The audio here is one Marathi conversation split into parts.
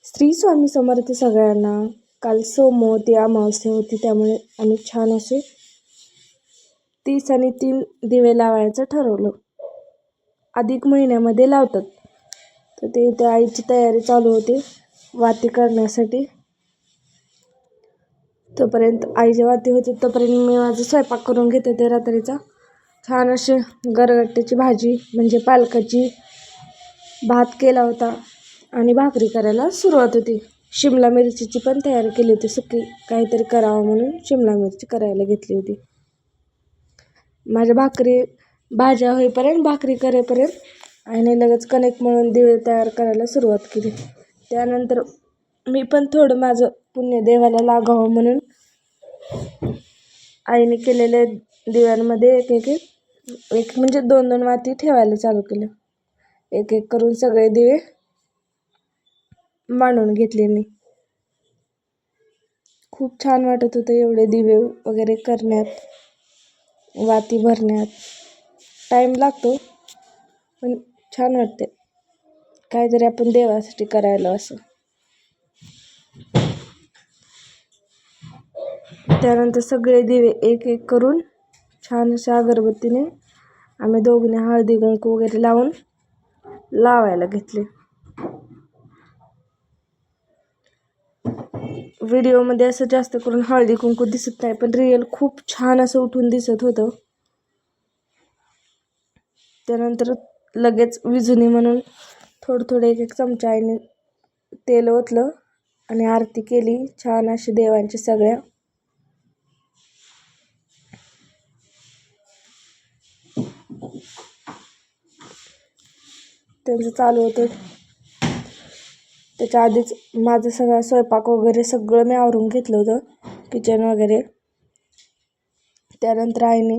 श्री स्वामी समर्थ सगळ्यांना. काल सोमवती अमावस्या होती, त्यामुळे आम्ही छान असे 30 आणि 3 दिवे लावायचं ठरवलं. अधिक महिन्यामध्ये लावतात, तर ते इथे आईची तयारी चालू होती वाती करण्यासाठी. तोपर्यंत आईची वाती होती तोपर्यंत मी माझा स्वयंपाक करून घेत होते रात्रीचा. छान अशी गरगट्ट्याची भाजी म्हणजे पालकाची भात केला होता आणि भाकरी करायला सुरुवात होती. शिमला मिरचीची पण तयारी केली होती, सुकी काहीतरी करावं म्हणून शिमला मिरची करायला घेतली होती. माझ्या भाज्या होईपर्यंत भाकरी करेपर्यंत आईने लगेच कणिक मळून दिवे तयार करायला सुरुवात केली. त्यानंतर मी पण थोडं माझं पुण्य देवाला लागावं म्हणून आईने केलेल्या दिव्यांमध्ये एक म्हणजे 2-2 वाती ठेवायला चालू केलं. एक एक करून सगळे दिवे मांडून घेतले मी. खूप छान वाटत होतं एवढे दिवे वगैरे करण्यात, वाती भरण्यात. टाईम लागतो पण छान वाटते, काहीतरी आपण देवासाठी करायला असं. त्यानंतर सगळे दिवे एक एक करून छान अशा अगरबत्तीने आम्ही दोघींनी हळदी कुंकू वगैरे लावून लावायला घेतले. व्हिडिओमध्ये असं जास्त करून हळदी कुंकू दिसत नाही, पण रिअल खूप छान असं उठून दिसत होतं. त्यानंतर लगेच विझुनी म्हणून थोडं एक चमचा आईने तेल ओतलं आणि आरती केली छान अशी देवांची सगळ्या. त्यांचं चालू होतं. त्याच्या आधीच माझं सगळा स्वयंपाक वगैरे सगळं मी आवरून घेतलं होतं, किचन वगैरे. त्यानंतर आईने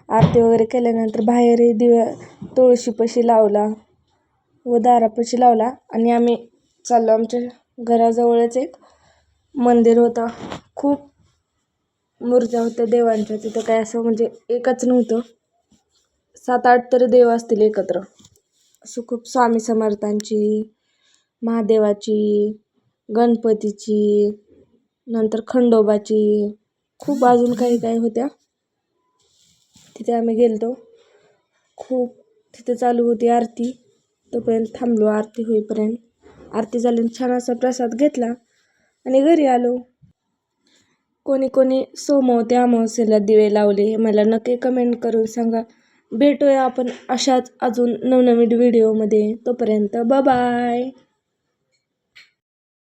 आरती वगैरे केल्यानंतर बाहेरही दिवा तुळशीपाशी लावला व दारापाशी लावला आणि आम्ही चाललो. आमच्या घराजवळच एक मंदिर होतं, खूप मूर्त्या होत्या देवांच्या तिथं. काय असं म्हणजे एकच नव्हतं, 7-8 तरी देव असतील एकत्र. असं खूप स्वामी समर्थांची, महादेवाची, गणपतीची, नंतर खंडोबाची, खूप अजून काही होत्या. तिथे आम्ही गेलतो. खूप तिथे चालू होती आरती, तोपर्यंत थांबलो आरती होईपर्यंत. आरती झाली, छान असा प्रसाद घेतला आणि घरी आलो. कोणी सोमवती अमावस्येला दिवे लावले हे मला नक्की कमेंट करून सांगा. भेटूया आपण अशाच अजून नवनवीन व्हिडिओमध्ये. तोपर्यंत बाय.